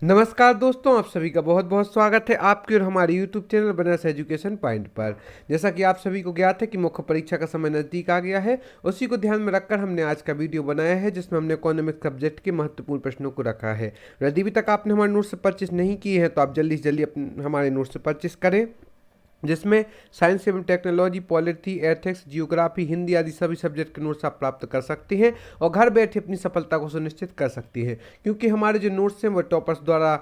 नमस्कार दोस्तों, आप सभी का बहुत बहुत स्वागत है आपके और हमारे YouTube channel Banaras education point पर। जैसा कि आप सभी को ज्ञात है कि मुख्य परीक्षा का समय नज़दीक आ गया है, उसी को ध्यान में रखकर हमने आज का वीडियो बनाया है जिसमें हमने इकोनॉमिक्स सब्जेक्ट के महत्वपूर्ण प्रश्नों को रखा है। यदि अभी तक आपने हमारे नोट्स से परचेस नहीं किए हैं तो आप जल्दी से जल्दी हमारे नोट्स से परचेस करें, जिसमें साइंस एवं technology, polity, ethics, geography, Hindi आदि सभी सब्जेक्ट के नोट्स आप प्राप्त कर सकते हैं और घर बैठे अपनी सफलता को सुनिश्चित कर सकती हैं, क्योंकि हमारे जो नोट्स हैं वो टॉपर्स द्वारा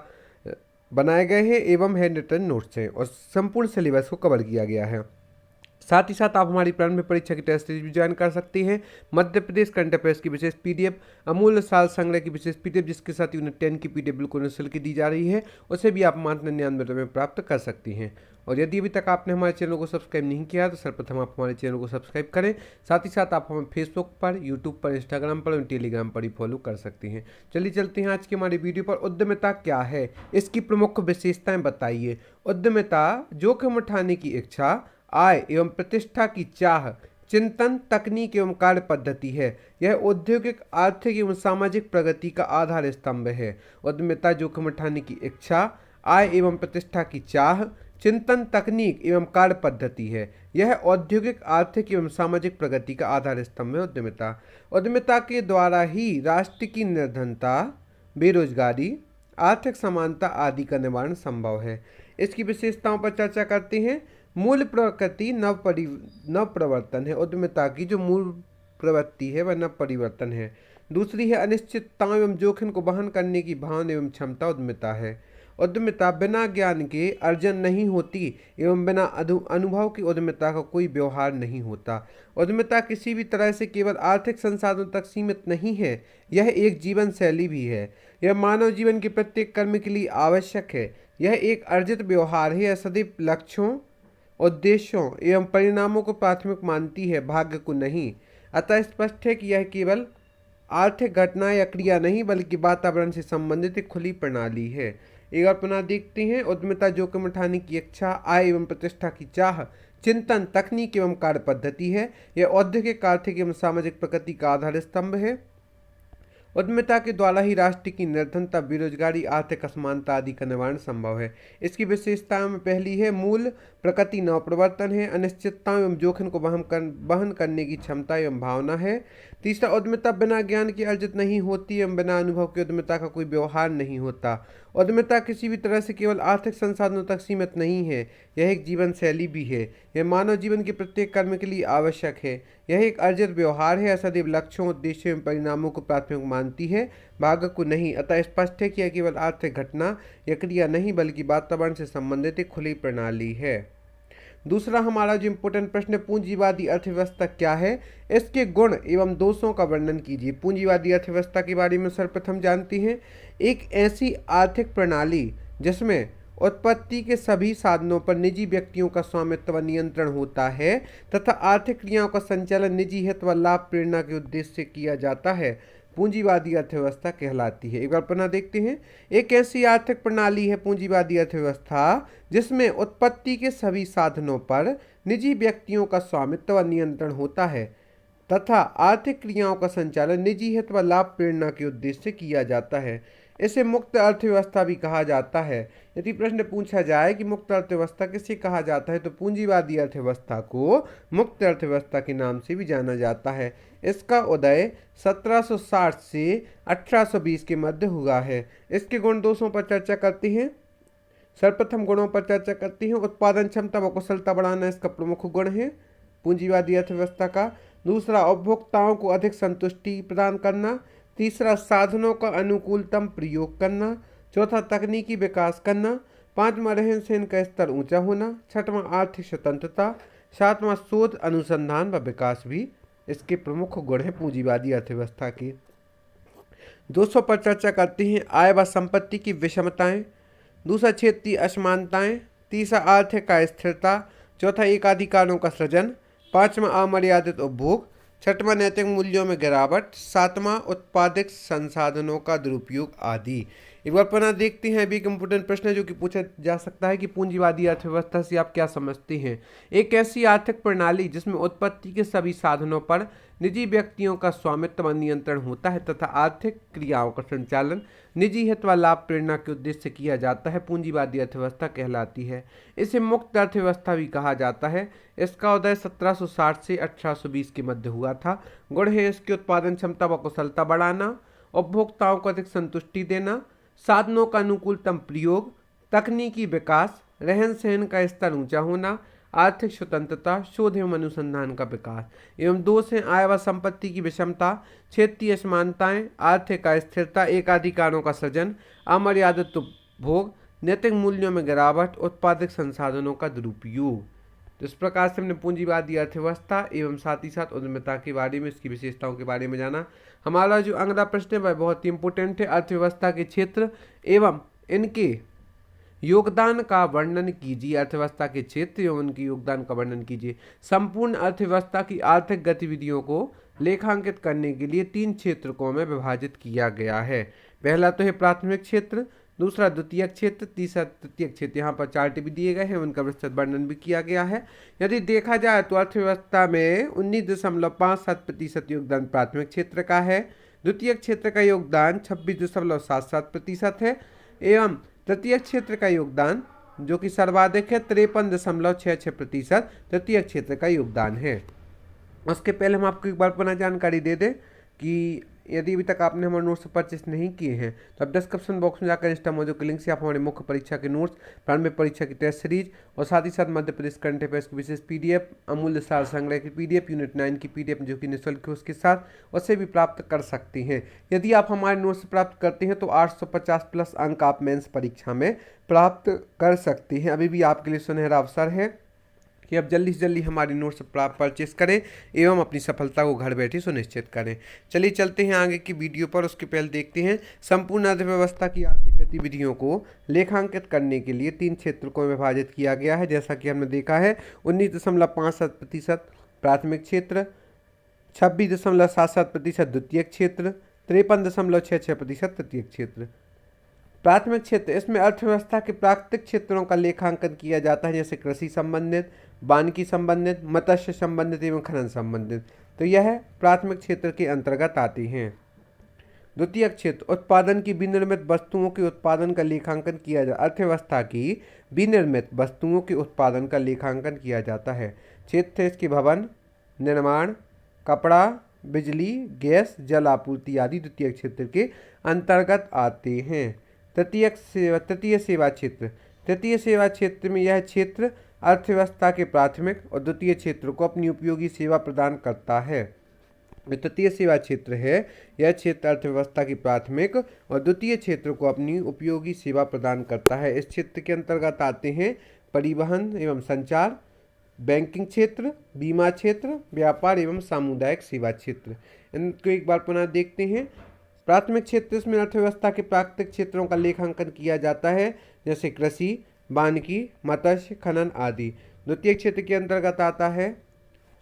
बनाए गए हैं एवं हैंड रिटन नोट्स हैं और संपूर्ण सिलेबस को कवर किया गया है। साथ ही साथ आप हमारी प्रारंभिक परीक्षा की टेस्ट सीरीज भी ज्वाइन कर सकते हैं। मध्य प्रदेश करंट अफेयर्स की विशेष पीडीएफ, अमूल्य साल संग्रह की विशेष पीडीएफ, जिसके साथ यूनिट 10 की पीडीएफ बिल्कुल निःशुल्क दी जा रही है, उसे भी आप मात्र 99 रुपये में प्राप्त कर सकती हैं। और यदि अभी तक आपने हमारे चैनल को सब्सक्राइब नहीं किया तो सर्वप्रथम आप हमारे चैनल को सब्सक्राइब करें। साथ ही साथ आप हमें फेसबुक पर, यूट्यूब पर, इंस्टाग्राम पर और टेलीग्राम पर ही फॉलो कर सकती हैं। चलिए चलते हैं आज की हमारी वीडियो पर। उद्यमिता क्या है, इसकी प्रमुख विशेषताएं बताइए। उद्यमिता जोखिम उठाने की इच्छा, आय एवं प्रतिष्ठा की चाह, चिंतन, तकनीक एवं कार्य पद्धति है। यह औद्योगिक, आर्थिक एवं सामाजिक प्रगति का आधार स्तंभ है। उद्यमिता जोखिम उठाने की इच्छा, आय एवं प्रतिष्ठा की चाह, चिंतन, तकनीक एवं कार्य पद्धति है। यह औद्योगिक, आर्थिक एवं सामाजिक प्रगति का आधार स्तंभ है उद्यमिता। उद्यमिता के द्वारा ही राष्ट्र की निर्धनता, बेरोजगारी, आर्थिक समानता आदि का निवारण संभव है। इसकी विशेषताओं पर चर्चा करते हैं। मूल प्रकृति नव प्रवर्तन है। उद्यमिता की जो मूल प्रवृत्ति है वह नव परिवर्तन है। दूसरी है अनिश्चितताओं एवं जोखिम को वहन करने की भावना एवं क्षमता उद्यमिता है। उद्यमिता बिना ज्ञान के अर्जन नहीं होती एवं बिना अनुभव की उद्यमिता का कोई व्यवहार नहीं होता। उद्यमिता किसी भी तरह से केवल आर्थिक संसाधनों तक सीमित नहीं है, यह एक जीवन शैली भी है। यह मानव जीवन के प्रत्येक कर्म के लिए आवश्यक है। यह एक अर्जित व्यवहार है। यह सदैव लक्ष्यों, उद्देश्यों एवं परिणामों को प्राथमिक मानती है, भाग्य को नहीं। अतः स्पष्ट है कि यह केवल आर्थिक घटना या क्रिया नहीं बल्कि वातावरण से संबंधित एक खुली प्रणाली है। एक बार पुनः देखते हैं। उद्यमिता जोखिम उठाने की इच्छा, आय एवं प्रतिष्ठा की चाह, चिंतन, तकनीक एवं कार्य पद्धति है। यह औद्योगिक, आर्थिक एवं सामाजिक प्रगति का आधार स्तंभ है। उद्यमिता के द्वारा ही राष्ट्र की निर्धनता, बेरोजगारी, आर्थिक असमानता आदि का निवारण संभव है। इसकी विशेषताओं में पहली है मूल प्रकृति नव प्रवर्तन है। अनिश्चितताओं एवं जोखिम को वहन करने की क्षमता एवं भावना है। तीसरा, उद्यमिता बिना ज्ञान की अर्जित नहीं होती एवं बिना अनुभव के उद्यमिता का कोई व्यवहार नहीं होता। उद्यमिता किसी भी तरह से केवल आर्थिक संसाधनों तक सीमित नहीं है, यह एक जीवन शैली भी है। यह मानव जीवन के प्रत्येक कर्म के लिए आवश्यक है। यह एक अर्जित व्यवहार है। सदैव लक्ष्यों, उद्देश्यों एवं परिणामों को प्राथमिक मानती है, भाग्य को नहीं। अतः स्पष्ट है कि यह केवल आर्थिक घटना या क्रिया नहीं बल्कि वातावरण से संबंधित एक खुली प्रणाली है। दूसरा हमारा जो इम्पोर्टेंट प्रश्न है, पूंजीवादी अर्थव्यवस्था क्या है, इसके गुण एवं दोषों का वर्णन कीजिए। पूंजीवादी अर्थव्यवस्था के बारे में सर्वप्रथम जानते हैं। एक ऐसी आर्थिक प्रणाली जिसमें उत्पत्ति के सभी साधनों पर निजी व्यक्तियों का स्वामित्व व नियंत्रण होता है तथा आर्थिक क्रियाओं का संचालन निजी हित व लाभ प्रेरणा के उद्देश्य से किया जाता है, पूंजीवादी अर्थव्यवस्था कहलाती है। एक बार पुनः देखते हैं। एक ऐसी आर्थिक प्रणाली है पूंजीवादी अर्थव्यवस्था जिसमें उत्पत्ति के सभी साधनों पर निजी व्यक्तियों का स्वामित्व व नियंत्रण होता है तथा आर्थिक क्रियाओं का संचालन निजी हित व लाभ प्रेरणा के उद्देश्य से किया जाता है। इसे मुक्त अर्थव्यवस्था भी कहा जाता है। यदि प्रश्न पूछा जाए कि मुक्त अर्थव्यवस्था किसे कहा जाता है तो पूंजीवादी अर्थव्यवस्था को मुक्त अर्थव्यवस्था के नाम से भी जाना जाता है। इसका उदय 1760 से 1820 के मध्य हुआ है। इसके गुण दोषों पर चर्चा करते हैं। सर्वप्रथम गुणों पर चर्चा करते हैं। उत्पादन क्षमता व कुशलता बढ़ाना इसका प्रमुख गुण है पूंजीवादी अर्थव्यवस्था का। दूसरा, उपभोक्ताओं को अधिक संतुष्टि प्रदान करना। तीसरा, साधनों का अनुकूलतम प्रयोग करना। चौथा, तकनीकी विकास करना। पांचवा, रहन सहन का स्तर ऊंचा होना। छठवां, आर्थिक स्वतंत्रता। सातवां, शोध, अनुसंधान व विकास भी इसके प्रमुख गुण हैं पूंजीवादी अर्थव्यवस्था के। दोषों पर चर्चा करते हैं। आय व संपत्ति की विषमताएं। दूसरा, क्षेत्रीय असमानताएं। तीसरा, आर्थिक अस्थिरता। चौथा, एकाधिकारों का सृजन। पांचवा, अमर्यादित उपभोग। छठवां, नैतिक मूल्यों में गिरावट। सातवां, उत्पादित संसाधनों का दुरुपयोग आदि। एक बार पुनः देखते हैं, अभी एक इम्पोर्टेंट प्रश्न है जो कि पूछा जा सकता है कि पूंजीवादी अर्थव्यवस्था से आप क्या समझते हैं। एक ऐसी आर्थिक प्रणाली जिसमें उत्पत्ति के सभी साधनों पर निजी व्यक्तियों का स्वामित्व व नियंत्रण होता है तथा आर्थिक क्रियाओं का संचालन निजी हित व लाभ प्रेरणा के उद्देश्य से किया जाता है, पूंजीवादी अर्थव्यवस्था कहलाती है। इसे मुक्त अर्थव्यवस्था भी कहा जाता है। इसका उदय 1760 से 1820 के मध्य हुआ था। गुण है इसकी उत्पादन क्षमता व कुशलता बढ़ाना, उपभोक्ताओं को अधिक संतुष्टि देना, साधनों का अनुकूलतम प्रयोग, तकनीकी विकास, रहन सहन का स्तर ऊंचा होना, आर्थिक स्वतंत्रता, शोध एवं अनुसंधान का विकास। एवं दोष हैं आय व संपत्ति की विषमता, क्षेत्रीय असमानताएं, आर्थिक अस्थिरता, एकाधिकारों का सृजन, अमर्यादित उपभोग, नैतिक मूल्यों में गिरावट, उत्पादक संसाधनों का दुरुपयोग। तो इस प्रकार से हमने पूंजीवादी अर्थव्यवस्था एवं साथ ही साथ उद्यमिता के बारे में, इसकी विशेषताओं के बारे में जाना। हमारा जो अगला प्रश्न है वह बहुत ही इंपॉर्टेंट है। अर्थव्यवस्था के क्षेत्र एवं इनके योगदान का वर्णन कीजिए। अर्थव्यवस्था के क्षेत्र एवं उनके योगदान का वर्णन कीजिए। संपूर्ण अर्थव्यवस्था की आर्थिक गतिविधियों को लेखांकित करने के लिए 3 क्षेत्रकों में विभाजित किया गया है। पहला तो है प्राथमिक क्षेत्र, दूसरा द्वितीयक क्षेत्र, तीसरा तृतीयक क्षेत्र। यहाँ पर चार्ट भी दिए गए हैं, उनका विस्तृत वर्णन भी किया गया है। यदि देखा जाए तो अर्थव्यवस्था में 19.57% योगदान प्राथमिक क्षेत्र का है, द्वितीयक क्षेत्र का योगदान 26.77% है एवं तृतीयक क्षेत्र का योगदान जो कि सर्वाधिक है 53.66% तृतीयक क्षेत्र का योगदान है। उसके पहले हम आपको एक बार पुनः जानकारी दे दें कि यदि अभी तक आपने हमारे नोट्स परचेस नहीं किए हैं तो आप डिस्क्रिप्शन बॉक्स में जाकर इंस्टा मौजूद के लिंक से आप हमारे मुख्य परीक्षा के नोट्स, प्रारंभिक परीक्षा की टेस्ट सीरीज और साथ ही साथ मध्य प्रदेश करंट अफेयर्स की विशेष पीडीएफ, अमूल्य सार संग्रह की पीडीएफ, यूनिट 9 की पीडीएफ जो कि निःशुल्क है उसके साथ उसे भी प्राप्त कर सकते हैं। यदि आप हमारे नोट्स प्राप्त करते हैं तो 850 प्लस अंक आप मेंस परीक्षा में प्राप्त कर सकते हैं। अभी भी आपके लिए सुनहरा अवसर है कि आप जल्दी से जल्दी हमारी नोट्स परचेस करें एवं अपनी सफलता को घर बैठे सुनिश्चित करें। चलिए चलते हैं आगे की वीडियो पर। उसके पहले देखते हैं संपूर्ण अर्थव्यवस्था की आर्थिक गतिविधियों को लेखांकित करने के लिए 3 क्षेत्रों में विभाजित किया गया है। जैसा कि हमने देखा है 19.57% प्राथमिक क्षेत्र, 26.77% द्वितीयक क्षेत्र, 53.66% तृतीयक क्षेत्र। प्राथमिक क्षेत्र, इसमें अर्थव्यवस्था के प्राकृतिक क्षेत्रों का लेखांकन किया जाता है, जैसे कृषि संबंधित, वानिकी संबंधित, मत्स्य संबंधित एवं खनन संबंधित। तो यह प्राथमिक क्षेत्र के अंतर्गत आती हैं। द्वितीयक क्षेत्र, उत्पादन की विनिर्मित वस्तुओं के उत्पादन का लेखांकन किया जाता है। अर्थव्यवस्था की विनिर्मित वस्तुओं के उत्पादन का लेखांकन किया जाता है। क्षेत्र इसके भवन, निर्माण, कपड़ा, बिजली, गैस, जल आपूर्ति आदि द्वितीय क्षेत्र के अंतर्गत आते हैं। तृतीय सेवा क्षेत्र, तृतीय सेवा क्षेत्र में यह क्षेत्र अर्थव्यवस्था के प्राथमिक और द्वितीय क्षेत्र को अपनी उपयोगी सेवा प्रदान करता है। तृतीय सेवा क्षेत्र है यह क्षेत्र अर्थव्यवस्था की प्राथमिक और द्वितीय क्षेत्र को अपनी उपयोगी सेवा प्रदान करता है। इस क्षेत्र के अंतर्गत आते हैं परिवहन एवं संचार, बैंकिंग क्षेत्र, बीमा क्षेत्र, व्यापार एवं सामुदायिक सेवा क्षेत्र। इनको एक बार पुनः देखते हैं। प्राथमिक क्षेत्र में अर्थव्यवस्था के प्राकृतिक क्षेत्रों का लेखांकन किया जाता है, जैसे कृषि, वानिकी, मत्स्य, खनन आदि। द्वितीय क्षेत्र के अंतर्गत आता है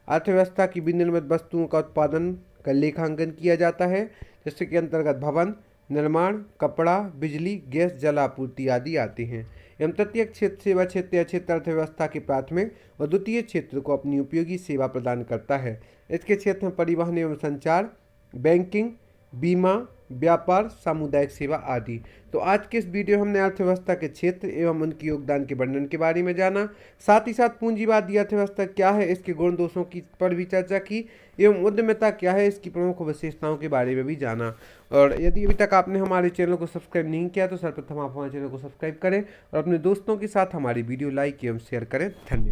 अर्थव्यवस्था की विनिर्मित वस्तुओं का उत्पादन का लेखांकन किया जाता है, जिसके के अंतर्गत भवन, निर्माण, कपड़ा, बिजली, गैस, जल आपूर्ति आदि आते हैं। एवं तृतीय क्षेत्र सेवा क्षेत्र या क्षेत्र अर्थव्यवस्था के प्राथमिक और द्वितीय क्षेत्र को अपनी उपयोगी सेवा प्रदान करता है। इसके क्षेत्र में परिवहन एवं संचार, बैंकिंग, बीमा, व्यापार, सामुदायिक सेवा आदि। तो आज के इस वीडियो में हमने अर्थव्यवस्था के क्षेत्र एवं उनके योगदान के वर्णन के बारे में जाना, साथ ही साथ पूंजीवादी अर्थव्यवस्था क्या है इसके गुण दोषों की पर भी चर्चा की एवं उद्यमिता क्या है इसकी प्रमुख विशेषताओं के बारे में भी जाना। और यदि अभी तक आपने हमारे चैनल को सब्सक्राइब नहीं किया तो सर्वप्रथम आप हमारे चैनल को सब्सक्राइब करें और अपने दोस्तों के साथ हमारी वीडियो लाइक एवं शेयर करें। धन्यवाद।